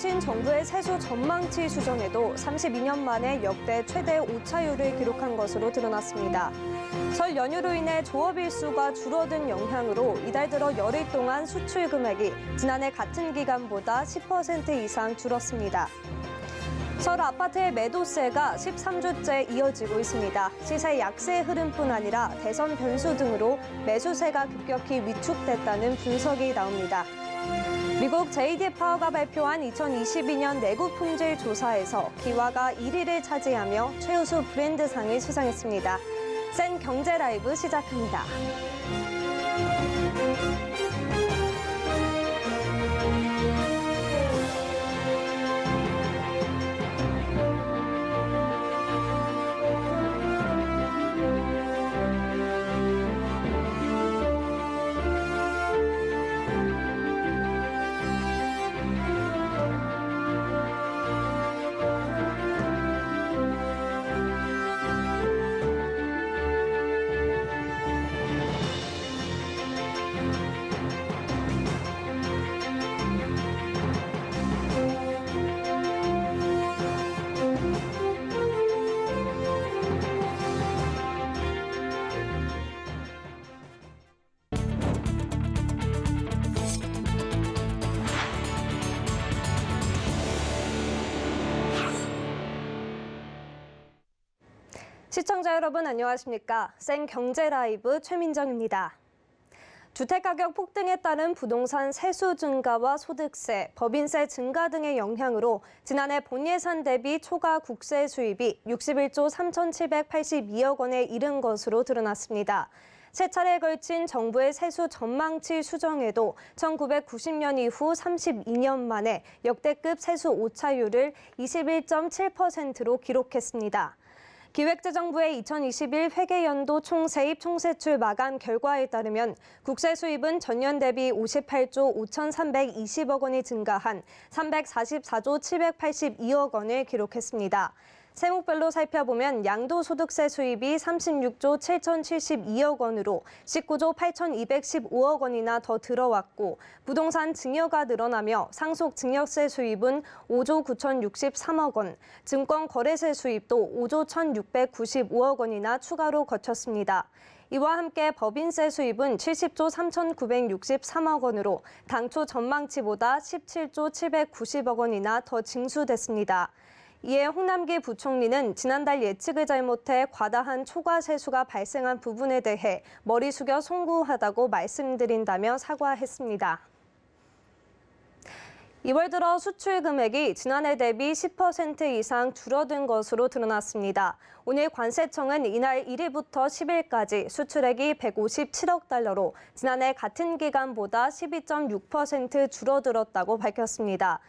걸친 정부의 세수 전망치 수정에도 32년 만에 역대 최대 오차율을 기록한 것으로 드러났습니다. 설 연휴로 인해 조업 일수가 줄어든 영향으로 이달 들어 열흘 동안 수출 금액이 지난해 같은 기간보다 10% 이상 줄었습니다. 서울 아파트의 매도세가 13주째 이어지고 있습니다. 시세 약세 흐름뿐 아니라 대선 변수 등으로 매수세가 급격히 위축됐다는 분석이 나옵니다. 미국 JD 파워가 발표한 2022년 내구 품질 조사에서 기와가 1위를 차지하며 최우수 브랜드상을 수상했습니다. 센 경제 라이브 시작합니다. 시청자 여러분 안녕하십니까? 센 경제 라이브 최민정입니다. 주택가격 폭등에 따른 부동산 세수 증가와 소득세, 법인세 증가 등의 영향으로 지난해 본예산 대비 초과 국세 수입이 61조 3,782억 원에 이른 것으로 드러났습니다. 세 차례에 걸친 정부의 세수 전망치 수정에도 1990년 이후 32년 만에 역대급 세수 오차율을 21.7%로 기록했습니다. 기획재정부의 2021 회계연도 총세입 총세출 마감 결과에 따르면 국세 수입은 전년 대비 58조 5,320억 원이 증가한 344조 782억 원을 기록했습니다. 세목별로 살펴보면 양도소득세 수입이 36조 7,072억 원으로 19조 8,215억 원이나 더 들어왔고 부동산 증여가 늘어나며 상속증여세 수입은 5조 9,063억 원, 증권거래세 수입도 5조 1,695억 원이나 추가로 거쳤습니다. 이와 함께 법인세 수입은 70조 3,963억 원으로 당초 전망치보다 17조 790억 원이나 더 징수됐습니다. 이에 홍남기 부총리는 지난달 예측을 잘못해 과다한 초과 세수가 발생한 부분에 대해 머리 숙여 송구하다고 말씀드린다며 사과했습니다. 2월 들어 수출 금액이 지난해 대비 10% 이상 줄어든 것으로 드러났습니다. 오늘 관세청은 이날 1일부터 10일까지 수출액이 157억 달러로 지난해 같은 기간보다 12.6% 줄어들었다고 밝혔습니다.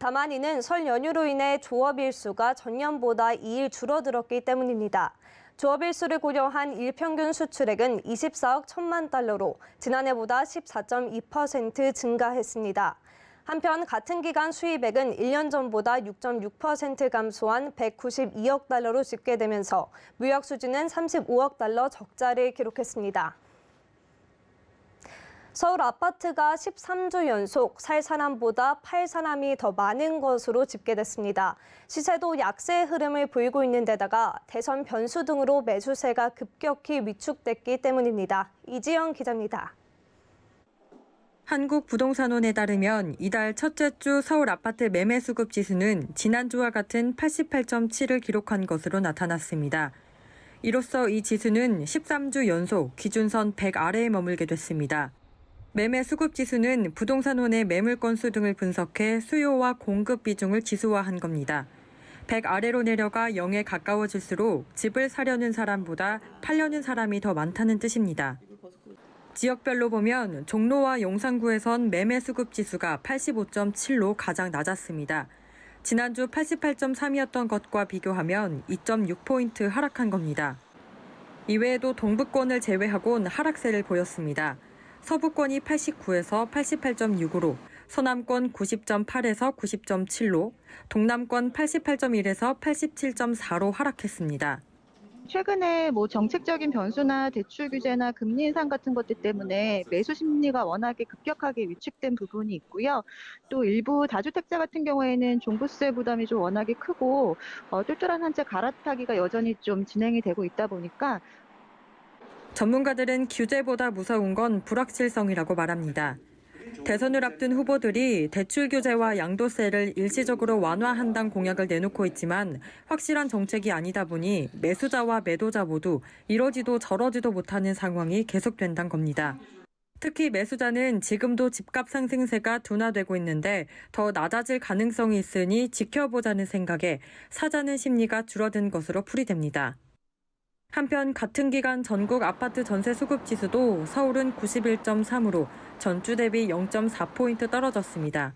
다만 이는 설 연휴로 인해 조업 일수가 전년보다 2일 줄어들었기 때문입니다. 조업 일수를 고려한 일평균 수출액은 24억 1천만 달러로 지난해보다 14.2% 증가했습니다. 한편 같은 기간 수입액은 1년 전보다 6.6% 감소한 192억 달러로 집계되면서 무역 수지는 35억 달러 적자를 기록했습니다. 서울 아파트가 13주 연속 살 사람보다 팔 사람이 더 많은 것으로 집계됐습니다. 시세도 약세 흐름을 보이고 있는 데다가 대선 변수 등으로 매수세가 급격히 위축됐기 때문입니다. 이지영 기자입니다. 한국부동산원에 따르면 이달 첫째 주 서울 아파트 매매 수급 지수는 지난주와 같은 88.7을 기록한 것으로 나타났습니다. 이로써 이 지수는 13주 연속 기준선 100 아래에 머물게 됐습니다. 매매 수급 지수는 부동산원의 매물 건수 등을 분석해 수요와 공급 비중을 지수화한 겁니다. 100 아래로 내려가 0에 가까워질수록 집을 사려는 사람보다 팔려는 사람이 더 많다는 뜻입니다. 지역별로 보면 종로와 용산구에선 매매 수급 지수가 85.7로 가장 낮았습니다. 지난주 88.3이었던 것과 비교하면 2.6포인트 하락한 겁니다. 이외에도 동부권을 제외하곤 하락세를 보였습니다. 서부권이 89에서 88.6으로, 서남권 90.8에서 90.7로, 동남권 88.1에서 87.4로 하락했습니다. 최근에 정책적인 변수나 대출 규제나 금리 인상 같은 것들 때문에 매수 심리가 워낙에 급격하게 위축된 부분이 있고요. 또 일부 다주택자 같은 경우에는 종부세 부담이 좀 워낙에 크고 똘똘한 한 채 갈아타기가 여전히 좀 진행이 되고 있다 보니까 전문가들은 규제보다 무서운 건 불확실성이라고 말합니다. 대선을 앞둔 후보들이 대출 규제와 양도세를 일시적으로 완화한다는 공약을 내놓고 있지만 확실한 정책이 아니다 보니 매수자와 매도자 모두 이러지도 저러지도 못하는 상황이 계속된다는 겁니다. 특히 매수자는 지금도 집값 상승세가 둔화되고 있는데 더 낮아질 가능성이 있으니 지켜보자는 생각에 사자는 심리가 줄어든 것으로 풀이됩니다. 한편 같은 기간 전국 아파트 전세 수급 지수도 서울은 91.3으로 전주 대비 0.4포인트 떨어졌습니다.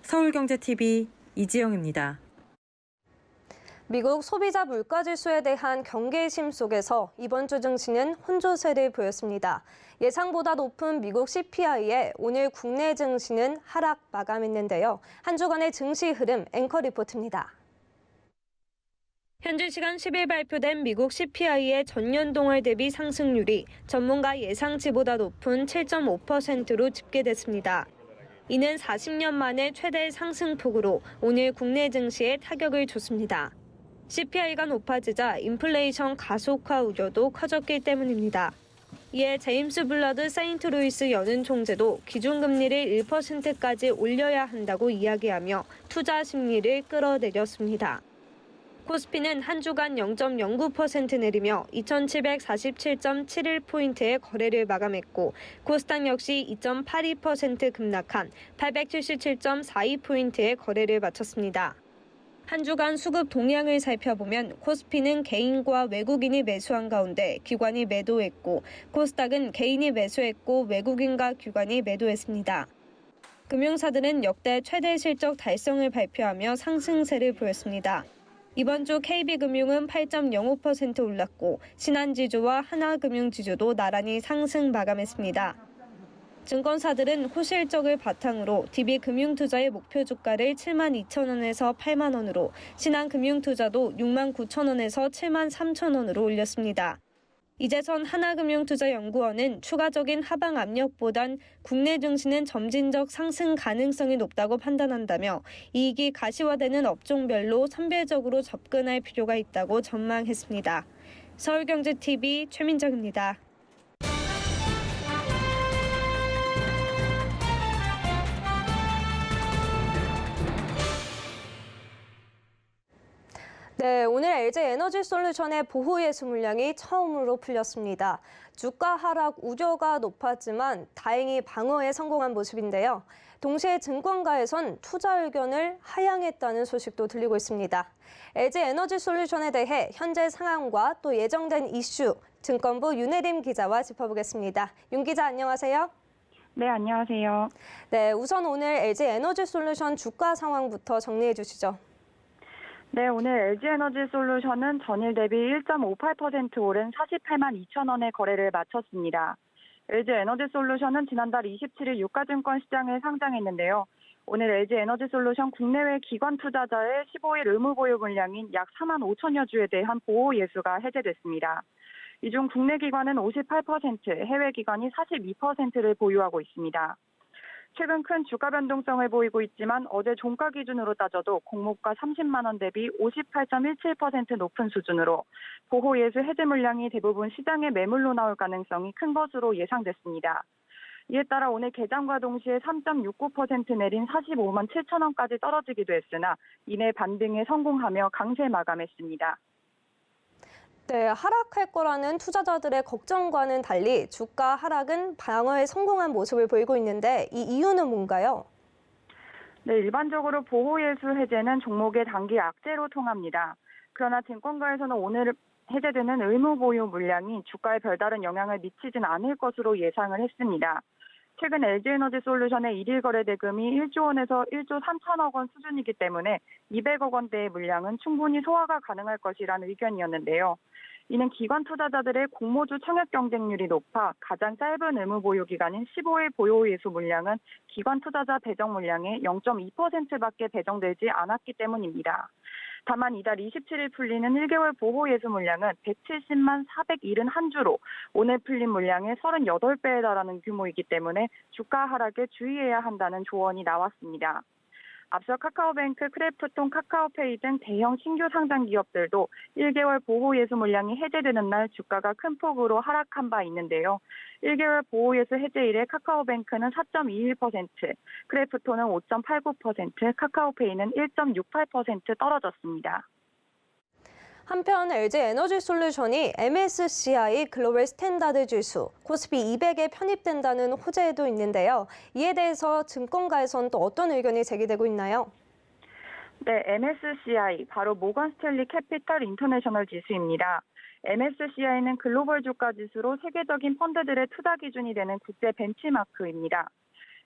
서울경제TV 이지영입니다. 미국 소비자 물가지수에 대한 경계심 속에서 이번 주 증시는 혼조세를 보였습니다. 예상보다 높은 미국 CPI에 오늘 국내 증시는 하락 마감했는데요. 한 주간의 증시 흐름 앵커 리포트입니다. 현지 시간 10일 발표된 미국 CPI의 전년 동월 대비 상승률이 전문가 예상치보다 높은 7.5%로 집계됐습니다. 이는 40년 만에 최대 상승폭으로 오늘 국내 증시에 타격을 줬습니다. CPI가 높아지자 인플레이션 가속화 우려도 커졌기 때문입니다. 이에 제임스 블러드 세인트루이스 연은 총재도 기준금리를 1%까지 올려야 한다고 이야기하며 투자 심리를 끌어내렸습니다. 코스피는 한 주간 0.09% 내리며 2,747.71포인트의 거래를 마감했고 코스닥 역시 2.82% 급락한 877.42포인트의 거래를 마쳤습니다. 한 주간 수급 동향을 살펴보면 코스피는 개인과 외국인이 매수한 가운데 기관이 매도했고 코스닥은 개인이 매수했고 외국인과 기관이 매도했습니다. 금융사들은 역대 최대 실적 달성을 발표하며 상승세를 보였습니다. 이번 주 KB금융은 8.05% 올랐고 신한지주와 하나금융지주도 나란히 상승 마감했습니다. 증권사들은 호실적을 바탕으로 DB금융투자의 목표 주가를 72,000원에서 8만 원으로 신한금융투자도 69,000원에서 73,000원으로 올렸습니다. 이재선 하나금융투자연구원은 추가적인 하방 압력보단 국내 증시는 점진적 상승 가능성이 높다고 판단한다며 이익이 가시화되는 업종별로 선별적으로 접근할 필요가 있다고 전망했습니다. 서울경제TV 최민정입니다. 네, 오늘 LG에너지솔루션의 보호예수 물량이 처음으로 풀렸습니다. 주가 하락 우려가 높았지만 다행히 방어에 성공한 모습인데요. 동시에 증권가에선 투자 의견을 하향했다는 소식도 들리고 있습니다. LG에너지솔루션에 대해 현재 상황과 또 예정된 이슈, 증권부 윤혜림 기자와 짚어보겠습니다. 윤 기자 안녕하세요. 네, 안녕하세요. 네, 우선 오늘 LG에너지솔루션 주가 상황부터 정리해 주시죠. 네, 오늘 LG에너지솔루션은 전일 대비 1.58% 오른 48만 2천 원의 거래를 마쳤습니다. LG에너지솔루션은 지난달 27일 유가증권 시장에 상장했는데요. 오늘 LG에너지솔루션 국내외 기관 투자자의 15일 의무 보유 물량인 약 4만 5천여 주에 대한 보호 예수가 해제됐습니다. 이 중 국내 기관은 58%, 해외 기관이 42%를 보유하고 있습니다. 최근 큰 주가 변동성을 보이고 있지만 어제 종가 기준으로 따져도 공모가 30만 원 대비 58.17% 높은 수준으로 보호 예수 해제 물량이 대부분 시장의 매물로 나올 가능성이 큰 것으로 예상됐습니다. 이에 따라 오늘 개장과 동시에 3.69% 내린 45만 7천 원까지 떨어지기도 했으나 이내 반등에 성공하며 강세 마감했습니다. 네, 하락할 거라는 투자자들의 걱정과는 달리 주가 하락은 방어에 성공한 모습을 보이고 있는데 이 이유는 뭔가요? 네, 일반적으로 보호예수 해제는 종목의 단기 악재로 통합니다. 그러나 증권가에서는 오늘 해제되는 의무 보유 물량이 주가에 별다른 영향을 미치진 않을 것으로 예상을 했습니다. 최근 LG에너지솔루션의 1일 거래 대금이 1조 원에서 1조 3천억 원 수준이기 때문에 200억 원대의 물량은 충분히 소화가 가능할 것이라는 의견이었는데요. 이는 기관 투자자들의 공모주 청약 경쟁률이 높아 가장 짧은 의무 보유 기간인 15일 보유 예수 물량은 기관 투자자 배정 물량의 0.2%밖에 배정되지 않았기 때문입니다. 다만 이달 27일 풀리는 1개월 보호 예수 물량은 170만 471주로 오늘 풀린 물량의 38배에 달하는 규모이기 때문에 주가 하락에 주의해야 한다는 조언이 나왔습니다. 앞서 카카오뱅크, 크래프톤, 카카오페이 등 대형 신규 상장 기업들도 1개월 보호 예수 물량이 해제되는 날 주가가 큰 폭으로 하락한 바 있는데요. 1개월 보호 예수 해제일에 카카오뱅크는 4.21%, 크래프톤은 5.89%, 카카오페이는 1.68% 떨어졌습니다. 한편 LG에너지솔루션이 MSCI 글로벌 스탠다드 지수 코스피 200에 편입된다는 호재도 있는데요. 이에 대해서 증권가에선 또 어떤 의견이 제기되고 있나요? 네, MSCI, 바로 모건 스탠리 캐피털 인터내셔널 지수입니다. MSCI는 글로벌 주가 지수로 세계적인 펀드들의 투자 기준이 되는 국제 벤치마크입니다.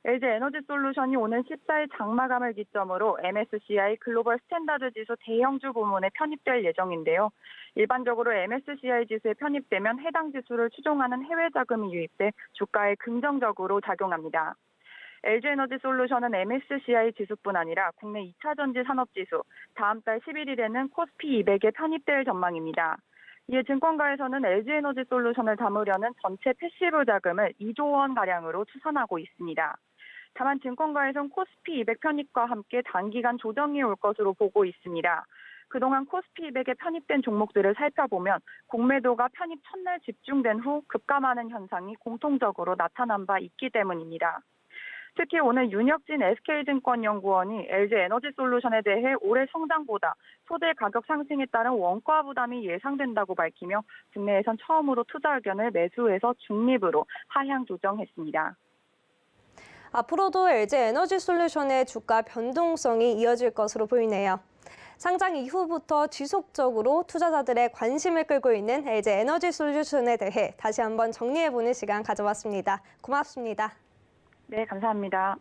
LG에너지솔루션이 오는 14일 장마감을 기점으로 MSCI 글로벌 스탠다드 지수 대형주 부문에 편입될 예정인데요. 일반적으로 MSCI 지수에 편입되면 해당 지수를 추종하는 해외 자금이 유입돼 주가에 긍정적으로 작용합니다. LG에너지솔루션은 MSCI 지수뿐 아니라 국내 2차 전지 산업지수, 다음 달 11일에는 코스피 200에 편입될 전망입니다. 이에 증권가에서는 LG에너지솔루션을 담으려는 전체 패시브 자금을 2조 원가량으로 추산하고 있습니다. 다만 증권가에서는 코스피 200 편입과 함께 단기간 조정이 올 것으로 보고 있습니다. 그동안 코스피 200에 편입된 종목들을 살펴보면 공매도가 편입 첫날 집중된 후 급감하는 현상이 공통적으로 나타난 바 있기 때문입니다. 특히 오늘 윤혁진 SK증권연구원이 LG에너지솔루션에 대해 올해 성장보다 소재 가격 상승에 따른 원가 부담이 예상된다고 밝히며 국내에선 처음으로 투자 의견을 매수해서 중립으로 하향 조정했습니다. 앞으로도 LG에너지솔루션의 주가 변동성이 이어질 것으로 보이네요. 상장 이후부터 지속적으로 투자자들의 관심을 끌고 있는 LG에너지솔루션에 대해 다시 한번 정리해보는 시간 가져봤습니다. 고맙습니다. 네, 감사합니다.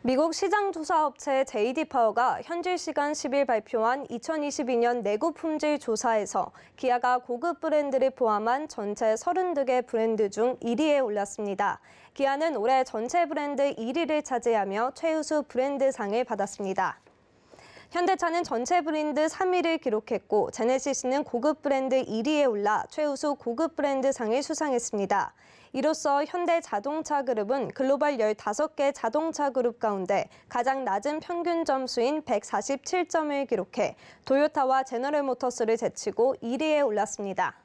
미국 시장조사업체 JD파워가 현지 시간 10일 발표한 2022년 내구 품질 조사에서 기아가 고급 브랜드를 포함한 전체 32개 브랜드 중 1위에 올랐습니다. 기아는 올해 전체 브랜드 1위를 차지하며 최우수 브랜드상을 받았습니다. 현대차는 전체 브랜드 3위를 기록했고 제네시스는 고급 브랜드 1위에 올라 최우수 고급 브랜드상을 수상했습니다. 이로써 현대자동차 그룹은 글로벌 15개 자동차 그룹 가운데 가장 낮은 평균 점수인 147점을 기록해 도요타와 제너럴모터스를 제치고 1위에 올랐습니다.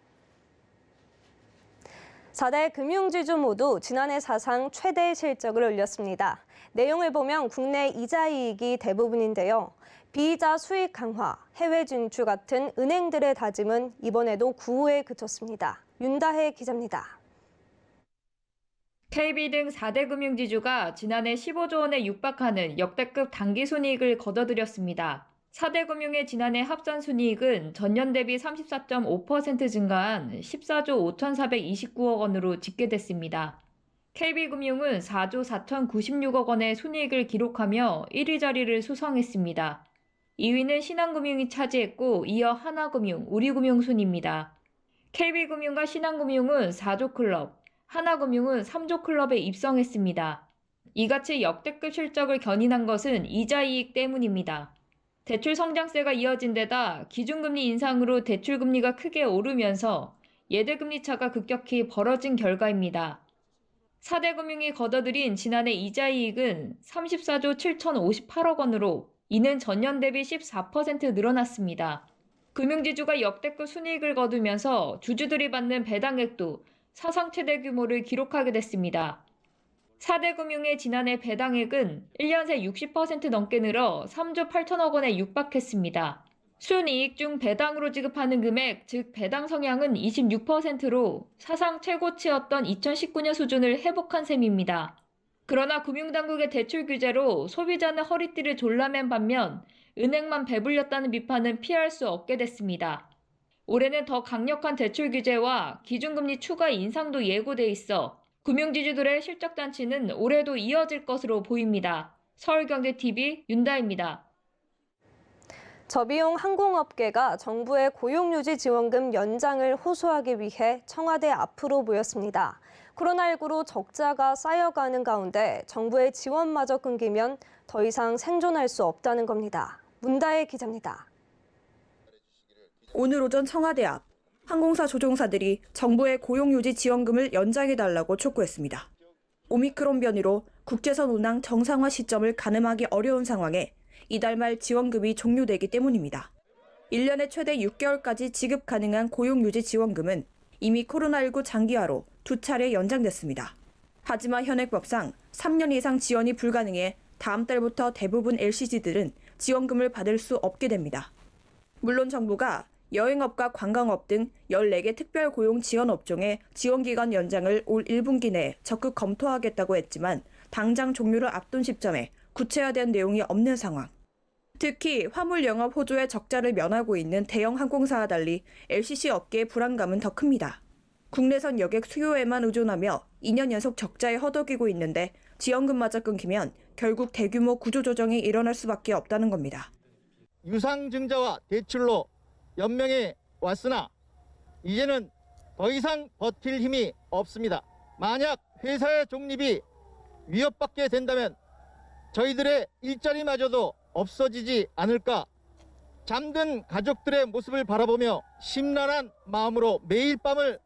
4대 금융지주 모두 지난해 사상 최대 실적을 올렸습니다. 내용을 보면 국내 이자 이익이 대부분인데요. 비이자 수익 강화, 해외 진출 같은 은행들의 다짐은 이번에도 구호에 그쳤습니다. 윤다혜 기자입니다. KB 등 4대 금융지주가 지난해 15조 원에 육박하는 역대급 당기순이익을 거둬들였습니다. 4대 금융의 지난해 합산순이익은 전년 대비 34.5% 증가한 14조 5,429억 원으로 집계됐습니다. KB금융은 4조 4,096억 원의 순이익을 기록하며 1위 자리를 수성했습니다. 2위는 신한금융이 차지했고 이어 하나금융, 우리금융 순입니다. KB금융과 신한금융은 4조 클럽, 하나금융은 3조 클럽에 입성했습니다. 이같이 역대급 실적을 견인한 것은 이자 이익 때문입니다. 대출 성장세가 이어진 데다 기준금리 인상으로 대출금리가 크게 오르면서 예대금리 차가 급격히 벌어진 결과입니다. 4대 금융이 거둬들인 지난해 이자 이익은 34조 7,058억 원으로 이는 전년 대비 14% 늘어났습니다. 금융지주가 역대급 순이익을 거두면서 주주들이 받는 배당액도 사상 최대 규모를 기록하게 됐습니다. 4대 금융의 지난해 배당액은 1년 새 60% 넘게 늘어 3조 8천억 원에 육박했습니다. 순이익 중 배당으로 지급하는 금액, 즉 배당 성향은 26%로 사상 최고치였던 2019년 수준을 회복한 셈입니다. 그러나 금융당국의 대출 규제로 소비자는 허리띠를 졸라맨 반면 은행만 배불렸다는 비판은 피할 수 없게 됐습니다. 올해는 더 강력한 대출 규제와 기준금리 추가 인상도 예고돼 있어 금융지주들의 실적 잔치는 올해도 이어질 것으로 보입니다. 서울경제TV 윤다입니다. 저비용 항공업계가 정부의 고용유지 지원금 연장을 호소하기 위해 청와대 앞으로 모였습니다. 코로나19로 적자가 쌓여가는 가운데 정부의 지원마저 끊기면 더 이상 생존할 수 없다는 겁니다. 문다혜 기자입니다. 오늘 오전 청와대 앞, 항공사 조종사들이 정부의 고용유지 지원금을 연장해달라고 촉구했습니다. 오미크론 변이로 국제선 운항 정상화 시점을 가늠하기 어려운 상황에 이달 말 지원금이 종료되기 때문입니다. 1년에 최대 6개월까지 지급 가능한 고용유지 지원금은 이미 코로나19 장기화로 2차례 연장됐습니다. 하지만 현행법상 3년 이상 지원이 불가능해 다음 달부터 대부분 LCC들은 지원금을 받을 수 없게 됩니다. 물론 정부가 여행업과 관광업 등 14개 특별고용 지원 업종의 지원기간 연장을 올 1분기 내에 적극 검토하겠다고 했지만 당장 종료를 앞둔 시점에 구체화된 내용이 없는 상황. 특히 화물 영업 호조의 적자를 면하고 있는 대형 항공사와 달리 LCC 업계의 불안감은 더 큽니다. 국내선 여객 수요에만 의존하며 2년 연속 적자에 허덕이고 있는데 지원금마저 끊기면 결국 대규모 구조조정이 일어날 수밖에 없다는 겁니다. 유상증자와 대출로 연명해 왔으나 이제는 더 이상 버틸 힘이 없습니다. 만약 회사의 독립이 위협받게 된다면 저희들의 일자리마저도 없어지지 않을까. 잠든 가족들의 모습을 바라보며 심란한 마음으로 매일 밤을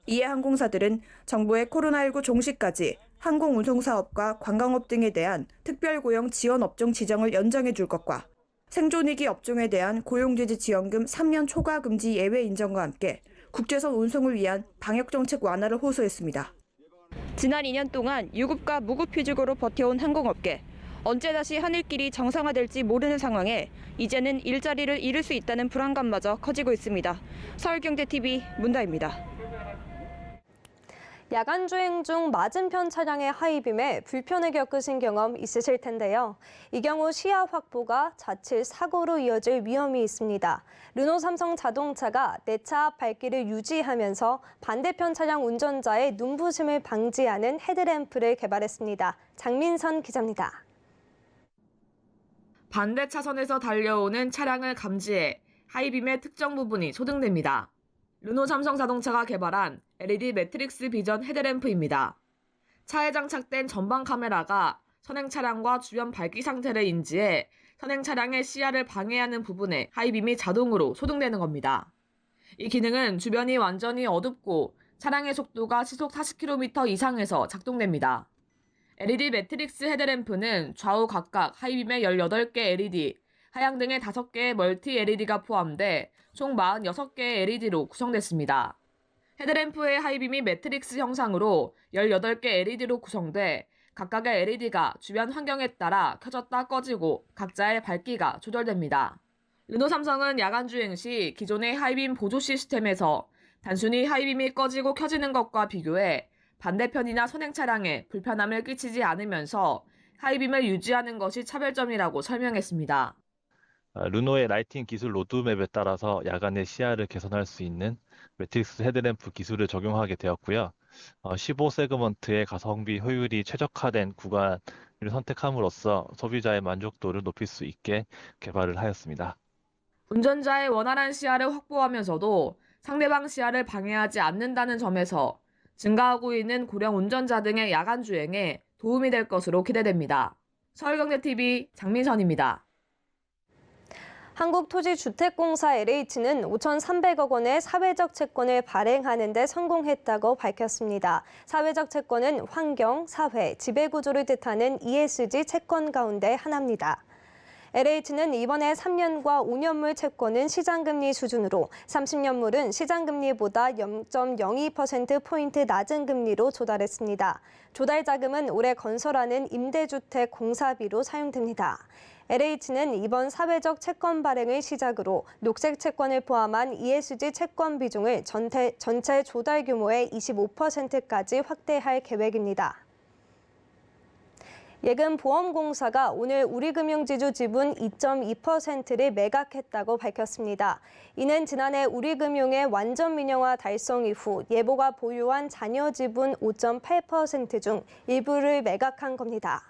이에 항공사들은 정부의 코로나19 종식까지 항공운송사업과 관광업 등에 대한 특별고용 지원 업종 지정을 연장해 줄 것과 생존위기 업종에 대한 고용유지 지원금 3년 초과 금지 예외 인정과 함께 국제선 운송을 위한 방역정책 완화를 호소했습니다. 지난 2년 동안 유급과 무급휴직으로 버텨온 항공업계. 언제 다시 하늘길이 정상화될지 모르는 상황에 이제는 일자리를 잃을 수 있다는 불안감마저 커지고 있습니다. 서울경제TV 문다입니다. 야간 주행 중 맞은편 차량의 하이빔에 불편을 겪으신 경험 있으실 텐데요. 이 경우 시야 확보가 자칫 사고로 이어질 위험이 있습니다. 르노 삼성 자동차가 내 차 앞 밝기를 유지하면서 반대편 차량 운전자의 눈부심을 방지하는 헤드램프를 개발했습니다. 장민선 기자입니다. 반대 차선에서 달려오는 차량을 감지해 하이빔의 특정 부분이 소등됩니다. 르노 삼성 자동차가 개발한 LED 매트릭스 비전 헤드램프입니다. 차에 장착된 전방 카메라가 선행 차량과 주변 밝기 상태를 인지해 선행 차량의 시야를 방해하는 부분에 하이빔이 자동으로 소등되는 겁니다. 이 기능은 주변이 완전히 어둡고 차량의 속도가 시속 40km 이상에서 작동됩니다. LED 매트릭스 헤드램프는 좌우 각각 하이빔의 18개 LED, 하향 등의 5개의 멀티 LED가 포함돼 총 46개의 LED로 구성됐습니다. 헤드램프의 하이빔이 매트릭스 형상으로 18개 LED로 구성돼 각각의 LED가 주변 환경에 따라 켜졌다 꺼지고 각자의 밝기가 조절됩니다. 르노 삼성은 야간 주행 시 기존의 하이빔 보조 시스템에서 단순히 하이빔이 꺼지고 켜지는 것과 비교해 반대편이나 선행 차량에 불편함을 끼치지 않으면서 하이빔을 유지하는 것이 차별점이라고 설명했습니다. 르노의 라이팅 기술 로드맵에 따라서 야간의 시야를 개선할 수 있는 매트릭스 헤드램프 기술을 적용하게 되었고요. 15세그먼트의 가성비 효율이 최적화된 구간을 선택함으로써 소비자의 만족도를 높일 수 있게 개발을 하였습니다. 운전자의 원활한 시야를 확보하면서도 상대방 시야를 방해하지 않는다는 점에서 증가하고 있는 고령 운전자 등의 야간 주행에 도움이 될 것으로 기대됩니다. 서울경제TV 장민선입니다. 한국토지주택공사 LH는 5,300억 원의 사회적 채권을 발행하는 데 성공했다고 밝혔습니다. 사회적 채권은 환경, 사회, 지배구조를 뜻하는 ESG 채권 가운데 하나입니다. LH는 이번에 3년과 5년물 채권은 시장금리 수준으로 30년물은 시장금리보다 0.02%포인트 낮은 금리로 조달했습니다. 조달 자금은 올해 건설하는 임대주택 공사비로 사용됩니다. LH는 이번 사회적 채권 발행을 시작으로 녹색 채권을 포함한 ESG 채권 비중을 전체 조달 규모의 25%까지 확대할 계획입니다. 예금보험공사가 오늘 우리금융지주 지분 2.2%를 매각했다고 밝혔습니다. 이는 지난해 우리금융의 완전 민영화 달성 이후 예보가 보유한 잔여 지분 5.8% 중 일부를 매각한 겁니다.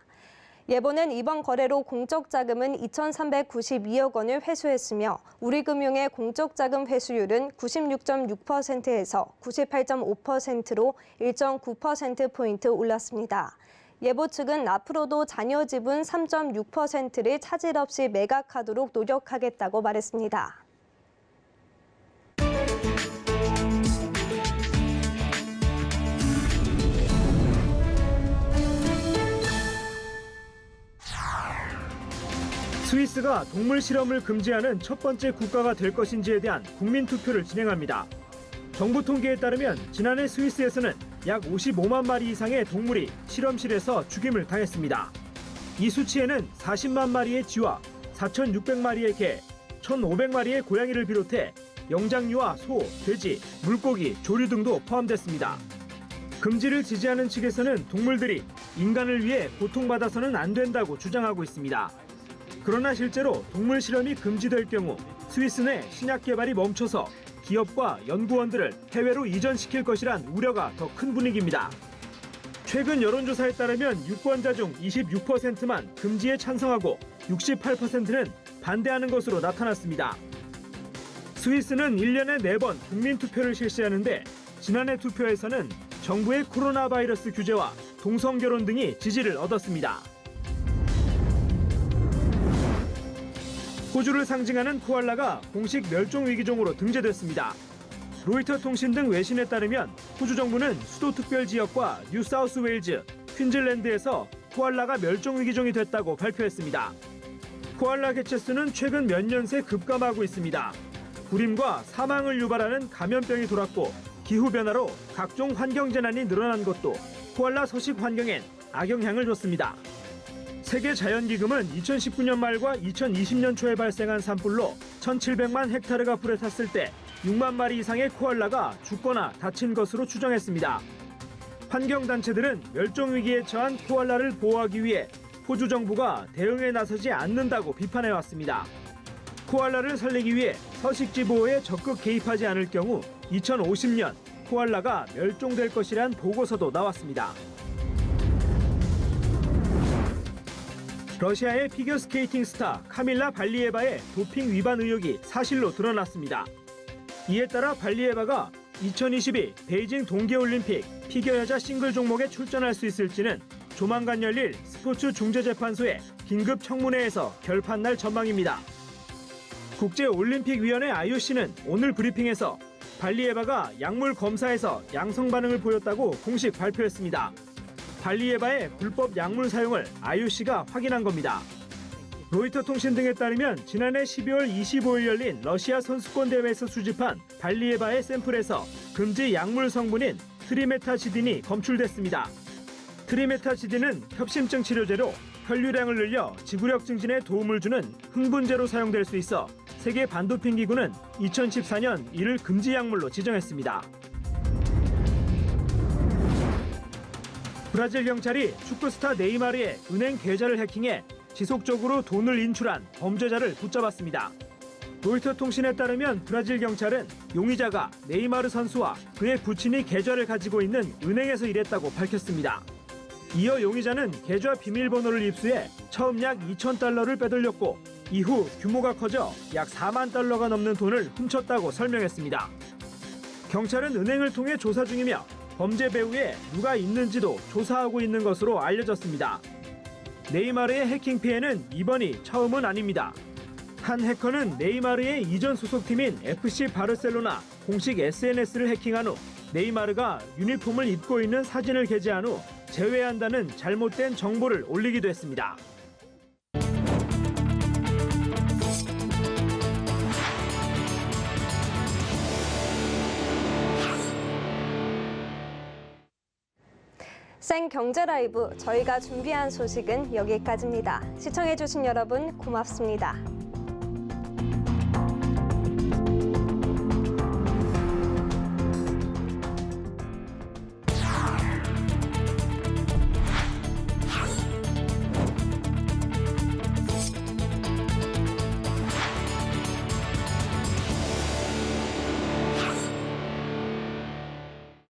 예보는 이번 거래로 공적 자금은 2,392억 원을 회수했으며 우리금융의 공적 자금 회수율은 96.6%에서 98.5%로 1.9%포인트 올랐습니다. 예보 측은 앞으로도 잔여 지분 3.6%를 차질 없이 매각하도록 노력하겠다고 말했습니다. 스위스가 동물 실험을 금지하는 첫 번째 국가가 될 것인지에 대한 국민 투표를 진행합니다. 정부 통계에 따르면 지난해 스위스에서는 약 55만 마리 이상의 동물이 실험실에서 죽임을 당했습니다. 이 수치에는 40만 마리의 쥐와 4,600마리의 개, 1,500마리의 고양이를 비롯해 영장류와 소, 돼지, 물고기, 조류 등도 포함됐습니다. 금지를 지지하는 측에서는 동물들이 인간을 위해 고통받아서는 안 된다고 주장하고 있습니다. 그러나 실제로 동물 실험이 금지될 경우 스위스 내 신약 개발이 멈춰서 기업과 연구원들을 해외로 이전시킬 것이란 우려가 더 큰 분위기입니다. 최근 여론조사에 따르면 유권자 중 26%만 금지에 찬성하고 68%는 반대하는 것으로 나타났습니다. 스위스는 1년에 4번 국민투표를 실시하는데 지난해 투표에서는 정부의 코로나 바이러스 규제와 동성결혼 등이 지지를 얻었습니다. 호주를 상징하는 코알라가 공식 멸종위기종으로 등재됐습니다. 로이터 통신 등 외신에 따르면 호주 정부는 수도특별지역과 뉴사우스웨일즈, 퀸즐랜드에서 코알라가 멸종위기종이 됐다고 발표했습니다. 코알라 개체수는 최근 몇 년 새 급감하고 있습니다. 불임과 사망을 유발하는 감염병이 돌았고 기후변화로 각종 환경재난이 늘어난 것도 코알라 서식 환경엔 악영향을 줬습니다. 세계자연기금은 2019년 말과 2020년 초에 발생한 산불로 1,700만 헥타르가 불에 탔을 때 6만 마리 이상의 코알라가 죽거나 다친 것으로 추정했습니다. 환경단체들은 멸종위기에 처한 코알라를 보호하기 위해 호주 정부가 대응에 나서지 않는다고 비판해왔습니다. 코알라를 살리기 위해 서식지 보호에 적극 개입하지 않을 경우 2050년 코알라가 멸종될 것이란 보고서도 나왔습니다. 러시아의 피겨스케이팅 스타 카밀라 발리에바의 도핑 위반 의혹이 사실로 드러났습니다. 이에 따라 발리에바가 2022 베이징 동계올림픽 피겨 여자 싱글 종목에 출전할 수 있을지는 조만간 열릴 스포츠 중재재판소의 긴급 청문회에서 결판날 전망입니다. 국제올림픽위원회 IOC는 오늘 브리핑에서 발리에바가 약물 검사에서 양성 반응을 보였다고 공식 발표했습니다. 발리에바의 불법 약물 사용을 IOC가 확인한 겁니다. 로이터 통신 등에 따르면 지난해 12월 25일 열린 러시아 선수권 대회에서 수집한 발리에바의 샘플에서 금지 약물 성분인 트리메타지딘이 검출됐습니다. 트리메타지딘은 협심증 치료제로 혈류량을 늘려 지구력 증진에 도움을 주는 흥분제로 사용될 수 있어 세계 반도핑 기구는 2014년 이를 금지 약물로 지정했습니다. 브라질 경찰이 축구 스타 네이마르의 은행 계좌를 해킹해 지속적으로 돈을 인출한 범죄자를 붙잡았습니다. 로이터 통신에 따르면 브라질 경찰은 용의자가 네이마르 선수와 그의 부친이 계좌를 가지고 있는 은행에서 일했다고 밝혔습니다. 이어 용의자는 계좌 비밀번호를 입수해 처음 약 2,000달러를 빼돌렸고 이후 규모가 커져 약 4만 달러가 넘는 돈을 훔쳤다고 설명했습니다. 경찰은 은행을 통해 조사 중이며 범죄 배후에 누가 있는지도 조사하고 있는 것으로 알려졌습니다. 네이마르의 해킹 피해는 이번이 처음은 아닙니다. 한 해커는 네이마르의 이전 소속팀인 FC 바르셀로나 공식 SNS를 해킹한 후 네이마르가 유니폼을 입고 있는 사진을 게재한 후 제외한다는 잘못된 정보를 올리기도 했습니다. 생경제라이브 저희가 준비한 소식은 여기까지입니다. 시청해주신 여러분 고맙습니다.